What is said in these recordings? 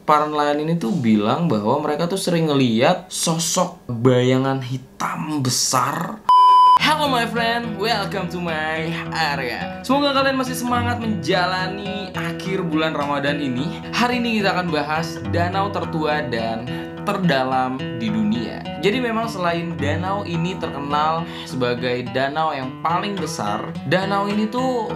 para nelayan ini tuh bilang bahwa mereka tuh sering ngeliat sosok bayangan hitam besar. Hello my friend, welcome to my area. Semoga kalian masih semangat menjalani akhir bulan Ramadan ini. Hari ini kita akan bahas danau tertua dan terdalam di dunia. Jadi memang selain danau ini terkenal sebagai danau yang paling besar, danau ini tuh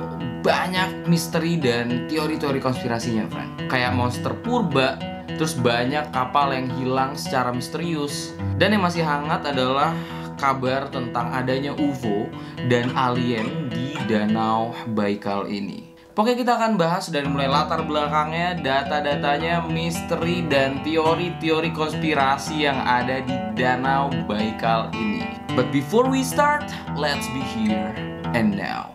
banyak misteri dan teori-teori konspirasinya, friend. Kayak monster purba, terus banyak kapal yang hilang secara misterius. Dan yang masih hangat adalah kabar tentang adanya UFO dan alien di Danau Baikal ini. Pokoknya kita akan bahas dari mulai latar belakangnya, data-datanya, misteri, dan teori-teori konspirasi yang ada di Danau Baikal ini. But before we start, let's be here and now.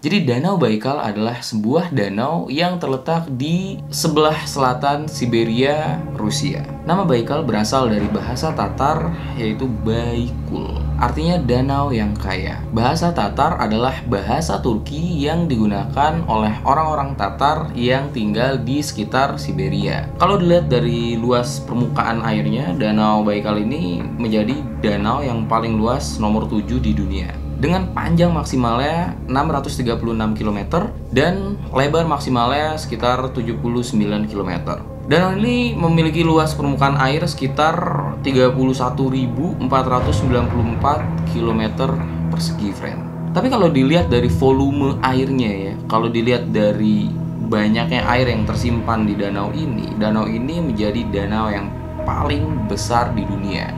Jadi Danau Baikal adalah sebuah danau yang terletak di sebelah selatan Siberia, Rusia. Nama Baikal berasal dari bahasa Tatar yaitu Baikul, artinya danau yang kaya. Bahasa Tatar adalah bahasa Turki yang digunakan oleh orang-orang Tatar yang tinggal di sekitar Siberia. Kalau dilihat dari luas permukaan airnya, Danau Baikal ini menjadi danau yang paling luas nomor 7 di dunia. Dengan panjang maksimalnya 636 km dan lebar maksimalnya sekitar 79 km. Danau ini memiliki luas permukaan air sekitar 31.494 km persegi, friend. Tapi kalau dilihat dari volume airnya ya, kalau dilihat dari banyaknya air yang tersimpan di danau ini menjadi danau yang paling besar di dunia.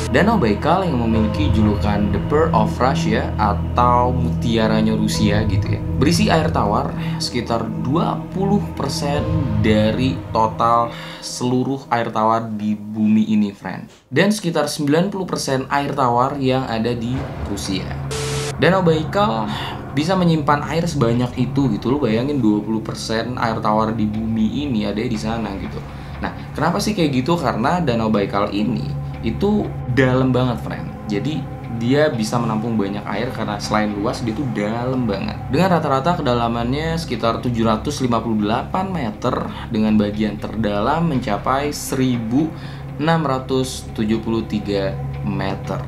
Danau Baikal yang memiliki julukan The Pearl of Russia atau mutiaranya Rusia gitu ya, berisi air tawar sekitar 20% dari total seluruh air tawar di bumi ini, friend. Dan sekitar 90% air tawar yang ada di Rusia. Danau Baikal bisa menyimpan air sebanyak itu gitu. Lo bayangin 20% air tawar di bumi ini ada di sana gitu. Nah, kenapa sih kayak gitu? Karena Danau Baikal ini itu dalam banget, friend. Jadi dia bisa menampung banyak air karena selain luas dia tuh dalam banget. Dengan rata-rata kedalamannya sekitar 758 meter dengan bagian terdalam mencapai 1673 meter.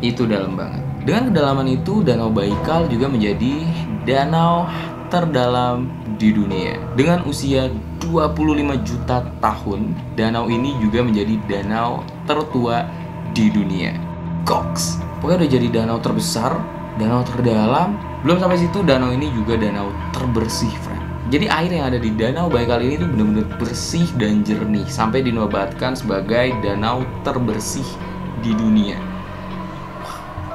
Itu dalam banget. Dengan kedalaman itu, Danau Baikal juga menjadi danau terdalam di dunia. Dengan usia 25 juta tahun, danau ini juga menjadi danau tertua di dunia. Goks. Pokoknya udah jadi danau terbesar, danau terdalam. Belum sampai situ, danau ini juga danau terbersih, friend. Jadi air yang ada di Danau Baikal ini tuh benar-benar bersih dan jernih sampai dinobatkan sebagai danau terbersih di dunia.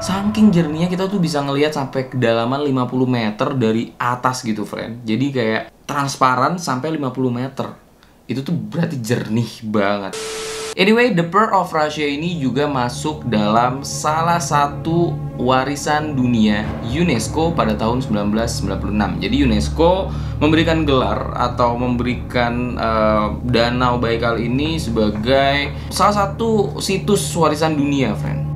Saking jernihnya kita tuh bisa ngelihat sampai kedalaman 50 meter dari atas gitu, friend. Jadi kayak transparan sampai 50 meter. Itu tuh berarti jernih banget. Anyway, The Pearl of Russia ini juga masuk dalam salah satu warisan dunia UNESCO pada tahun 1996. Jadi UNESCO memberikan gelar atau memberikan Danau Baikal ini sebagai salah satu situs warisan dunia, friend.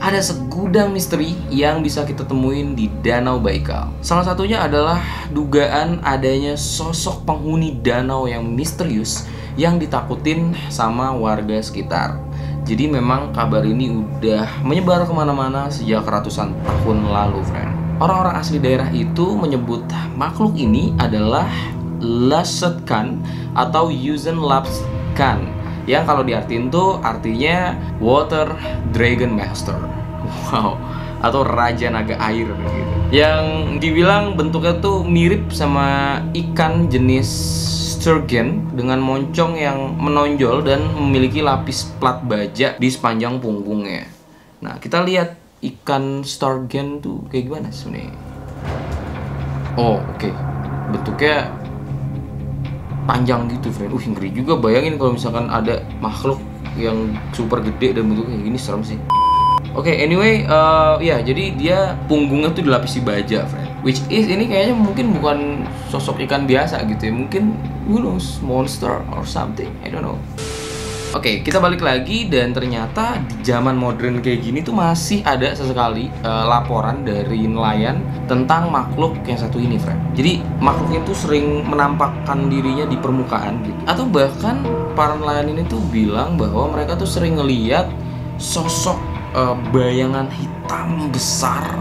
Ada segudang misteri yang bisa kita temuin di Danau Baikal. Salah satunya adalah dugaan adanya sosok penghuni danau yang misterius yang ditakutin sama warga sekitar. Jadi memang kabar ini udah menyebar kemana-mana sejak ratusan tahun lalu, friend. Orang-orang asli daerah itu menyebut makhluk ini adalah Lasset Khan atau Yuzen Laps Khan, yang kalau diartiin tuh artinya Water Dragon Master. Wow, atau Raja Naga Air gitu. Yang dibilang bentuknya tuh mirip sama ikan jenis sturgeon dengan moncong yang menonjol dan memiliki lapis plat baja di sepanjang punggungnya. Nah, kita lihat ikan sturgeon tuh kayak gimana sebenarnya. Oh, oke. Bentuknya panjang gitu, friend. Ngeri juga. Bayangin kalau misalkan ada makhluk yang super gede dan bentuknya kayak gini, serem sih. Oke, anyway, ya jadi dia punggungnya tuh dilapisi baja, friend. Which is ini kayaknya mungkin bukan sosok ikan biasa gitu ya. Mungkin who knows, monster or something, I don't know. Oke, kita balik lagi dan ternyata di zaman modern kayak gini tuh masih ada sesekali laporan dari nelayan tentang makhluk yang satu ini, friend. Jadi makhluk itu sering menampakkan dirinya di permukaan gitu. Atau bahkan para nelayan ini tuh bilang bahwa mereka tuh sering ngeliat sosok bayangan hitam besar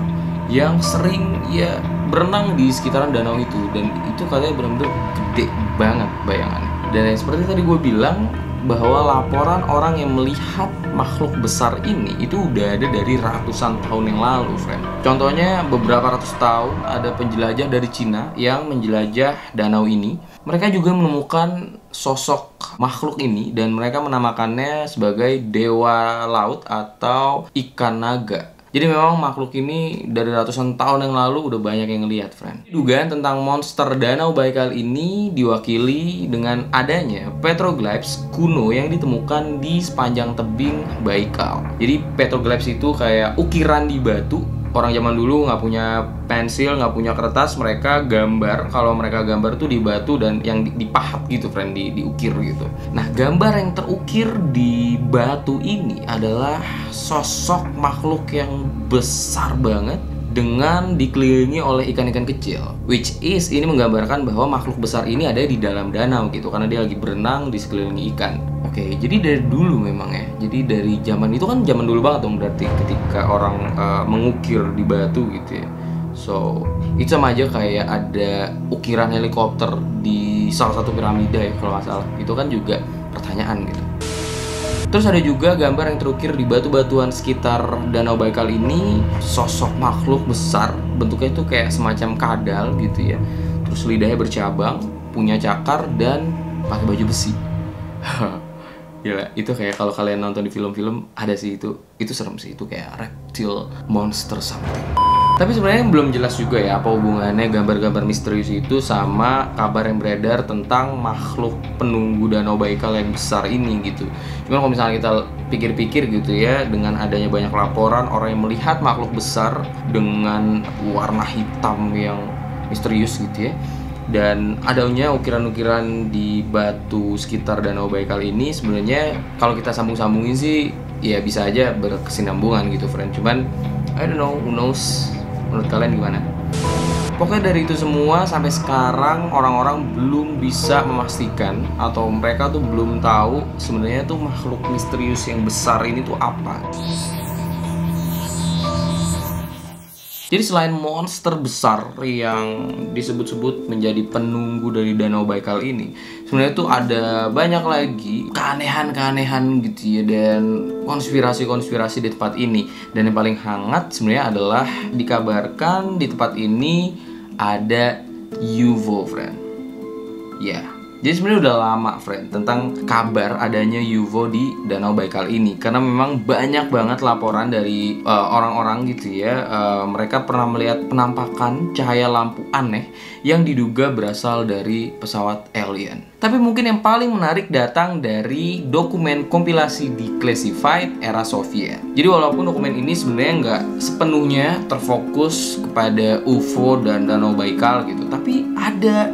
yang sering ya berenang di sekitaran danau itu, dan itu katanya benar-benar gede banget bayangannya. Dan seperti tadi gue bilang, bahwa laporan orang yang melihat makhluk besar ini itu udah ada dari ratusan tahun yang lalu, friend. Contohnya beberapa ratus tahun ada penjelajah dari Cina yang menjelajah danau ini. Mereka juga menemukan sosok makhluk ini dan mereka menamakannya sebagai dewa laut atau ikan naga. Jadi memang makhluk ini dari ratusan tahun yang lalu udah banyak yang ngelihat, friend. Dugaan tentang monster Danau Baikal ini diwakili dengan adanya petroglyphs kuno yang ditemukan di sepanjang tebing Baikal. Jadi petroglyphs itu kayak ukiran di batu. Orang zaman dulu nggak punya pensil, nggak punya kertas, mereka gambar. Kalau mereka gambar tuh di batu dan yang dipahat gitu, friend, diukir gitu. Nah, gambar yang terukir di batu ini adalah sosok makhluk yang besar banget dengan dikelilingi oleh ikan-ikan kecil, which is ini menggambarkan bahwa makhluk besar ini ada di dalam danau gitu, karena dia lagi berenang di sekelilingi ikan. Oke, jadi dari dulu memang ya. Jadi dari zaman itu kan zaman dulu banget dong berarti ketika orang mengukir di batu gitu ya. So, itu sama aja kayak ada ukiran helikopter di salah satu piramida ya kalau nggak salah. Itu kan juga pertanyaan gitu. Terus ada juga gambar yang terukir di batu-batuan sekitar Danau Baikal ini, sosok makhluk besar, bentuknya itu kayak semacam kadal gitu ya. Terus lidahnya bercabang, punya cakar dan pakai baju besi. Gila, itu kayak kalau kalian nonton di film-film ada sih itu serem sih, itu kayak reptile monster something. Tapi sebenarnya belum jelas juga ya apa hubungannya gambar-gambar misterius itu sama kabar yang beredar tentang makhluk penunggu Danau Baikal yang besar ini gitu. Cuman kalau misalnya kita pikir-pikir gitu ya, dengan adanya banyak laporan orang yang melihat makhluk besar dengan warna hitam yang misterius gitu ya, dan adanya ukiran-ukiran di batu sekitar Danau Baikal ini, sebenarnya kalau kita sambung-sambungin sih ya bisa aja berkesinambungan gitu, friend. Cuman I don't know, who knows, menurut kalian gimana? Pokoknya dari itu semua sampai sekarang orang-orang belum bisa memastikan atau mereka tuh belum tahu sebenarnya tuh makhluk misterius yang besar ini tuh apa. Jadi selain monster besar yang disebut-sebut menjadi penunggu dari Danau Baikal ini, sebenarnya tuh ada banyak lagi keanehan-keanehan gitu ya, dan konspirasi-konspirasi di tempat ini. Dan yang paling hangat sebenarnya adalah dikabarkan di tempat ini ada UFO, friend. Ya. Jadi sebenarnya udah lama, friend, tentang kabar adanya UFO di Danau Baikal ini. Karena memang banyak banget laporan dari orang-orang gitu ya. Mereka pernah melihat penampakan cahaya lampu aneh yang diduga berasal dari pesawat alien. Tapi mungkin yang paling menarik datang dari dokumen kompilasi declassified era Soviet. Jadi walaupun dokumen ini sebenarnya nggak sepenuhnya terfokus kepada UFO dan Danau Baikal gitu, tapi ada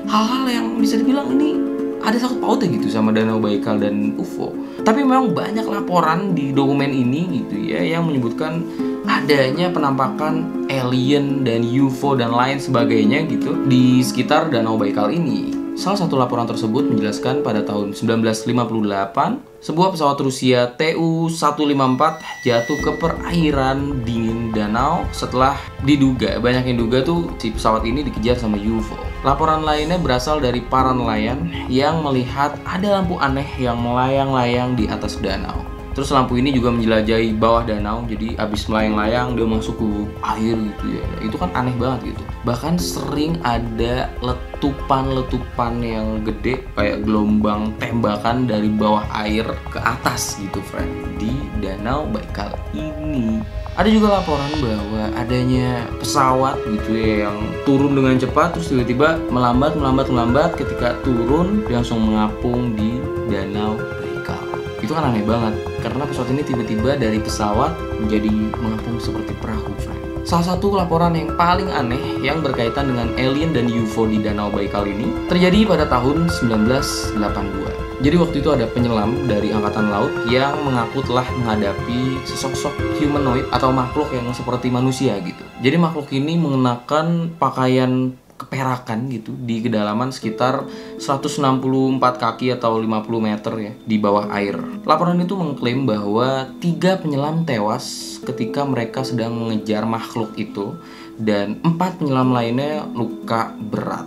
hal-hal yang bisa dibilang ini ada sangkut pautnya gitu sama Danau Baikal dan UFO. Tapi memang banyak laporan di dokumen ini gitu ya yang menyebutkan adanya penampakan alien dan UFO dan lain sebagainya gitu di sekitar Danau Baikal ini. Salah satu laporan tersebut menjelaskan pada tahun 1958 sebuah pesawat Rusia Tu-154 jatuh ke perairan dingin danau setelah banyak yang duga tuh si pesawat ini dikejar sama UFO. Laporan lainnya berasal dari para nelayan yang melihat ada lampu aneh yang melayang-layang di atas danau. Terus lampu ini juga menjelajahi bawah danau, jadi abis melayang-layang dia masuk ke air gitu ya. Itu kan aneh banget gitu. Bahkan sering ada letupan-letupan yang gede kayak gelombang tembakan dari bawah air ke atas gitu, friend, di Danau Baikal ini. Ada juga laporan bahwa adanya pesawat gitu ya yang turun dengan cepat terus tiba-tiba melambat, ketika turun dia langsung mengapung di Danau Baikal. Itu kan aneh banget karena pesawat ini tiba-tiba dari pesawat menjadi mengapung seperti perahu, friend. Salah satu laporan yang paling aneh yang berkaitan dengan alien dan UFO di Danau Baikal ini terjadi pada tahun 1982. Jadi waktu itu ada penyelam dari angkatan laut yang mengaku telah menghadapi sesosok humanoid atau makhluk yang seperti manusia gitu. Jadi makhluk ini mengenakan pakaian keperakan gitu di kedalaman sekitar 164 kaki atau 50 meter ya di bawah air. Laporan itu mengklaim bahwa 3 penyelam tewas ketika mereka sedang mengejar makhluk itu dan 4 penyelam lainnya luka berat.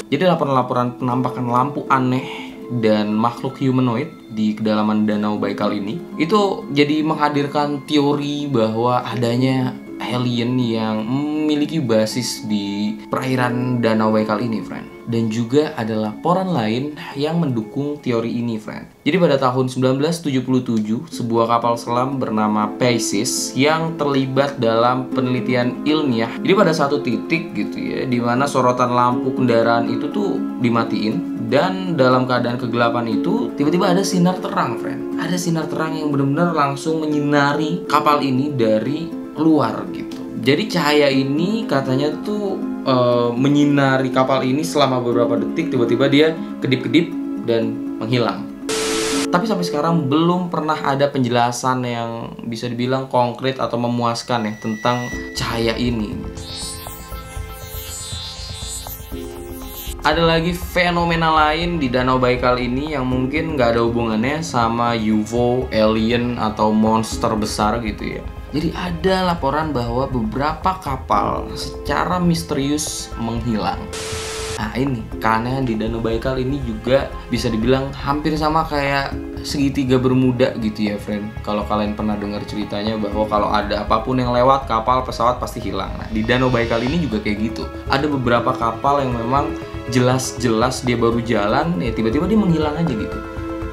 Jadi laporan-laporan penampakan lampu aneh dan makhluk humanoid di kedalaman Danau Baikal ini itu jadi menghadirkan teori bahwa adanya alien yang memiliki basis di perairan Danau Baikal ini, friend. Dan juga ada laporan lain yang mendukung teori ini, friend. Jadi pada tahun 1977, sebuah kapal selam bernama Pisces yang terlibat dalam penelitian ilmiah. Jadi pada satu titik gitu ya, di mana sorotan lampu kendaraan itu tuh dimatiin, dan dalam keadaan kegelapan itu tiba-tiba ada sinar terang, friend. Ada sinar terang yang benar-benar langsung menyinari kapal ini dari luar gitu. Jadi cahaya ini katanya tuh menyinari kapal ini selama beberapa detik, tiba-tiba dia kedip-kedip dan menghilang. Tapi sampai sekarang belum pernah ada penjelasan yang bisa dibilang konkret atau memuaskan ya tentang cahaya ini. Ada lagi fenomena lain di Danau Baikal ini yang mungkin nggak ada hubungannya sama UFO, alien, atau monster besar gitu ya. Jadi ada laporan bahwa beberapa kapal secara misterius menghilang. Nah ini, keanehan di Danau Baikal ini juga bisa dibilang hampir sama kayak segitiga Bermuda gitu ya, friend. Kalau kalian pernah dengar ceritanya bahwa kalau ada apapun yang lewat, kapal, pesawat pasti hilang. Nah di Danau Baikal ini juga kayak gitu. Ada beberapa kapal yang memang jelas-jelas dia baru jalan, ya tiba-tiba dia menghilang aja gitu.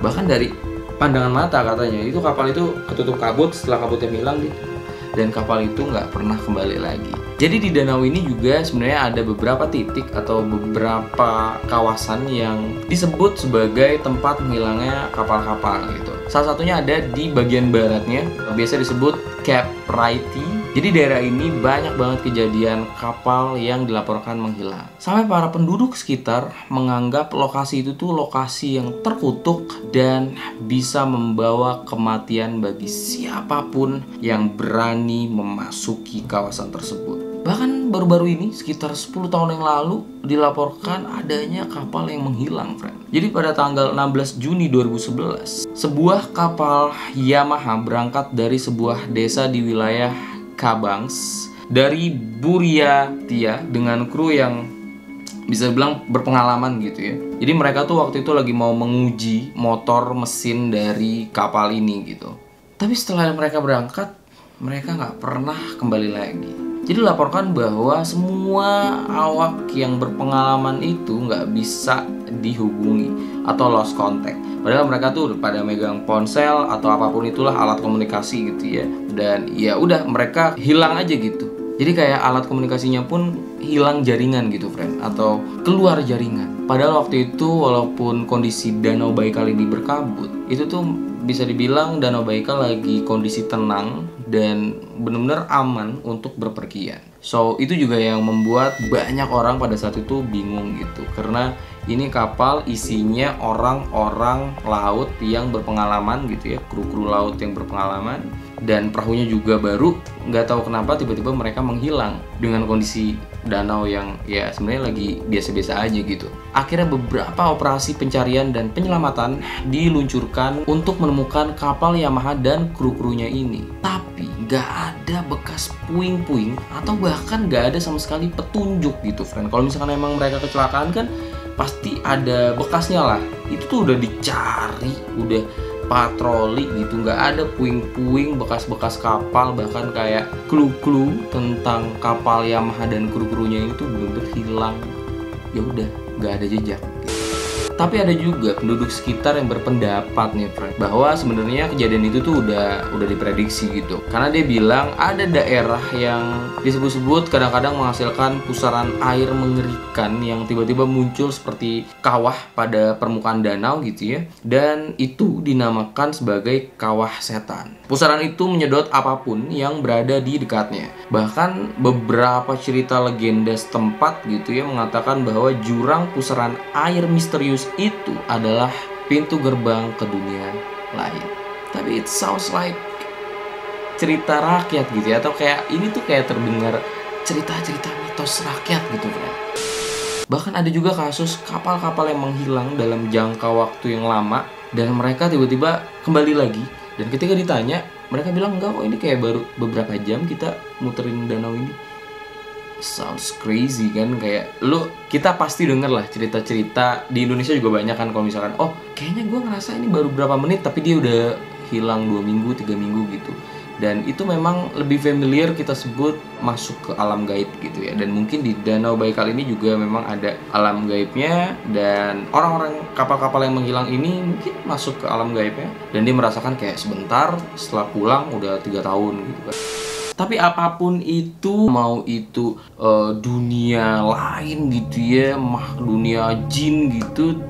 Bahkan dari pandangan mata katanya, itu kapal itu ketutup kabut, setelah kabutnya hilang gitu. Dan kapal itu nggak pernah kembali lagi. Jadi di danau ini juga sebenarnya ada beberapa titik atau beberapa kawasan yang disebut sebagai tempat menghilangnya kapal-kapal gitu. Salah satunya ada di bagian baratnya, biasa disebut Cape Wrighty. Jadi daerah ini banyak banget kejadian kapal yang dilaporkan menghilang. Sampai para penduduk sekitar menganggap lokasi itu tuh lokasi yang terkutuk dan bisa membawa kematian bagi siapapun yang berani memasuki kawasan tersebut. Bahkan baru-baru ini, sekitar 10 tahun yang lalu, dilaporkan adanya kapal yang menghilang, friend. Jadi pada tanggal 16 Juni 2011, sebuah kapal Yamaha berangkat dari sebuah desa di wilayah Kabangs dari Buryatia dengan kru yang bisa dibilang berpengalaman gitu ya. Jadi mereka tuh waktu itu lagi mau menguji motor mesin dari kapal ini gitu. Tapi setelah mereka berangkat, mereka nggak pernah kembali lagi. Jadi laporkan bahwa semua awak yang berpengalaman itu nggak bisa dihubungi atau lost contact. Padahal mereka tuh pada megang ponsel atau apapun itulah alat komunikasi gitu ya. Dan ya udah mereka hilang aja gitu. Jadi kayak alat komunikasinya pun hilang jaringan gitu, friend, atau keluar jaringan. Padahal waktu itu walaupun kondisi Danau Baikal ini berkabut, itu tuh bisa dibilang Danau Baikal lagi kondisi tenang dan benar-benar aman untuk berpergian. So itu juga yang membuat banyak orang pada saat itu bingung gitu, karena ini kapal isinya orang-orang laut yang berpengalaman gitu ya, kru-kru laut yang berpengalaman, dan perahunya juga baru. Nggak tahu kenapa tiba-tiba mereka menghilang dengan kondisi danau yang ya sebenarnya lagi biasa-biasa aja gitu. Akhirnya beberapa operasi pencarian dan penyelamatan diluncurkan untuk menemukan kapal Yamaha dan kru-krunya ini. Tapi nggak ada bekas puing-puing atau bahkan nggak ada sama sekali petunjuk gitu, friend. Kalau misalkan emang mereka kecelakaan kan pasti ada bekasnya lah. Itu tuh udah dicari, udah patroli gitu, nggak ada puing-puing bekas-bekas kapal, bahkan kayak clue-clue tentang kapal Yamaha dan kru-krunya itu bener-bener hilang. Ya udah, nggak ada jejak. Tapi ada juga penduduk sekitar yang berpendapat nih, friend, bahwa sebenarnya kejadian itu tuh udah diprediksi gitu. Karena dia bilang ada daerah yang disebut-sebut kadang-kadang menghasilkan pusaran air mengerikan yang tiba-tiba muncul seperti kawah pada permukaan danau gitu ya. Dan itu dinamakan sebagai kawah setan. Pusaran itu menyedot apapun yang berada di dekatnya. Bahkan beberapa cerita legenda setempat gitu ya mengatakan bahwa jurang pusaran air misterius itu adalah pintu gerbang ke dunia lain. Tapi it sounds like cerita rakyat gitu ya, atau kayak ini tuh kayak terdengar cerita-cerita mitos rakyat gitu kan. Bahkan ada juga kasus kapal-kapal yang menghilang dalam jangka waktu yang lama dan mereka tiba-tiba kembali lagi, dan ketika ditanya mereka bilang enggak kok, ini kayak baru beberapa jam kita muterin danau ini. Sounds crazy kan, kayak kita pasti denger lah cerita-cerita di Indonesia juga banyak kan, kalau misalkan oh kayaknya gue ngerasa ini baru berapa menit tapi dia udah hilang 2 minggu 3 minggu gitu. Dan itu memang lebih familiar kita sebut masuk ke alam gaib gitu ya. Dan mungkin di Danau Baikal ini juga memang ada alam gaibnya, dan orang-orang kapal-kapal yang menghilang ini mungkin masuk ke alam gaibnya dan dia merasakan kayak sebentar setelah pulang udah 3 tahun gitu kan. Tapi apapun itu, mau itu dunia lain gitu ya, dunia jin gitu,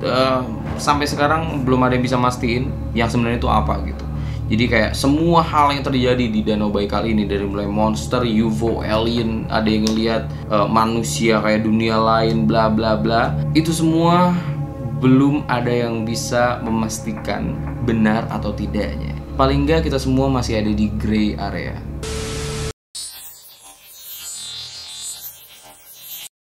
sampai sekarang belum ada yang bisa mastiin yang sebenarnya itu apa gitu. Jadi kayak semua hal yang terjadi di Danau Baikal ini, dari mulai monster, UFO, alien, ada yang ngeliat manusia kayak dunia lain, bla bla bla, itu semua belum ada yang bisa memastikan benar atau tidaknya. Paling nggak kita semua masih ada di gray area.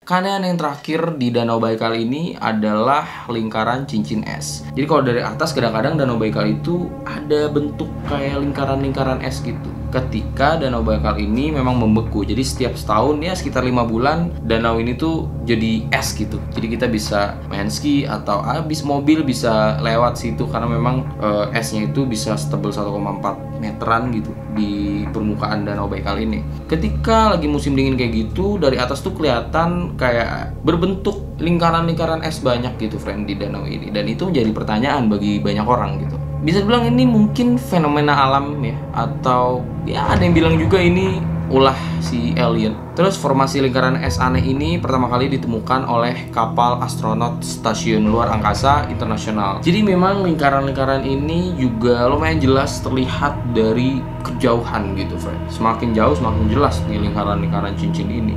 Keanehan yang terakhir di Danau Baikal ini adalah lingkaran cincin es. Jadi kalau dari atas kadang-kadang Danau Baikal itu ada bentuk kayak lingkaran-lingkaran es gitu. Ketika Danau Baikal ini memang membeku. Jadi setiap setahun ya sekitar 5 bulan danau ini tuh jadi es gitu. Jadi kita bisa main ski atau habis mobil bisa lewat situ karena memang esnya itu bisa setebal 1,4 meteran gitu di permukaan Danau Baikal ini. Ketika lagi musim dingin kayak gitu, dari atas tuh kelihatan kayak berbentuk lingkaran-lingkaran es banyak gitu friend di danau ini. Dan itu menjadi pertanyaan bagi banyak orang gitu. Bisa dibilang ini mungkin fenomena alam ya, atau ya ada yang bilang juga ini ulah si alien. Terus formasi lingkaran es aneh ini pertama kali ditemukan oleh kapal astronot Stasiun Luar Angkasa Internasional. Jadi memang lingkaran-lingkaran ini juga lumayan jelas terlihat dari kejauhan gitu friend. Semakin jauh semakin jelas nih lingkaran-lingkaran cincin ini.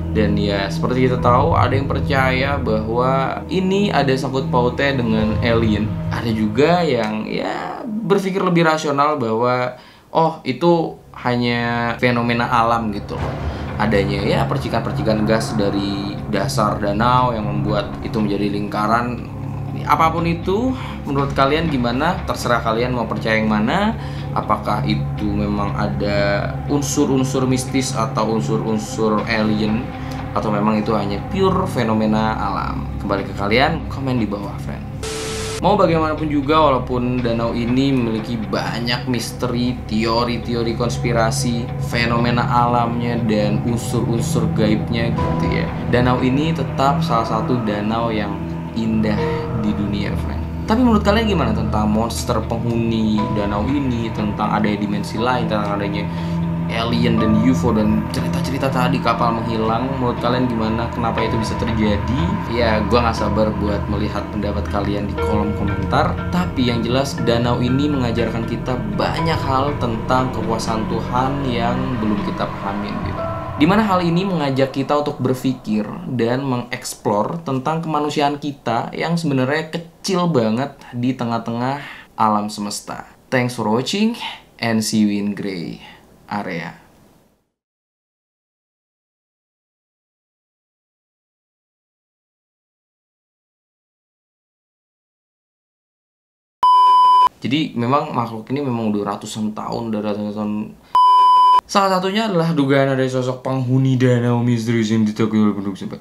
Dan ya seperti kita tahu, ada yang percaya bahwa ini ada sangkut pautnya dengan alien. Ada juga yang ya berpikir lebih rasional bahwa oh itu hanya fenomena alam gitu loh. Adanya ya percikan-percikan gas dari dasar danau yang membuat itu menjadi lingkaran. Apapun itu, menurut kalian gimana? Terserah kalian mau percaya yang mana. Apakah itu memang ada unsur-unsur mistis atau unsur-unsur alien, atau memang itu hanya pure fenomena alam? Kembali ke kalian, komen di bawah friend. Mau bagaimanapun juga, walaupun danau ini memiliki banyak misteri, teori-teori konspirasi, fenomena alamnya, dan unsur-unsur gaibnya gitu ya, danau ini tetap salah satu danau yang indah di dunia friend. Tapi menurut kalian gimana tentang monster penghuni danau ini, tentang adanya dimensi lain, tentang adanya alien dan UFO dan cerita-cerita tadi kapal menghilang? Menurut kalian gimana? Kenapa itu bisa terjadi? Ya gua gak sabar buat melihat pendapat kalian di kolom komentar. Tapi yang jelas danau ini mengajarkan kita banyak hal tentang kekuasaan Tuhan yang belum kita pahamin gitu. Dimana hal ini mengajak kita untuk berpikir dan mengeksplor tentang kemanusiaan kita yang sebenarnya kecil banget di tengah-tengah alam semesta. Thanks for watching and see you in gray area. Jadi memang makhluk ini memang udah ratusan tahun, salah satunya adalah dugaan ada sosok penghuni danau misterius yang ditakutkan penduduk sampai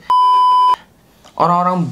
orang-orang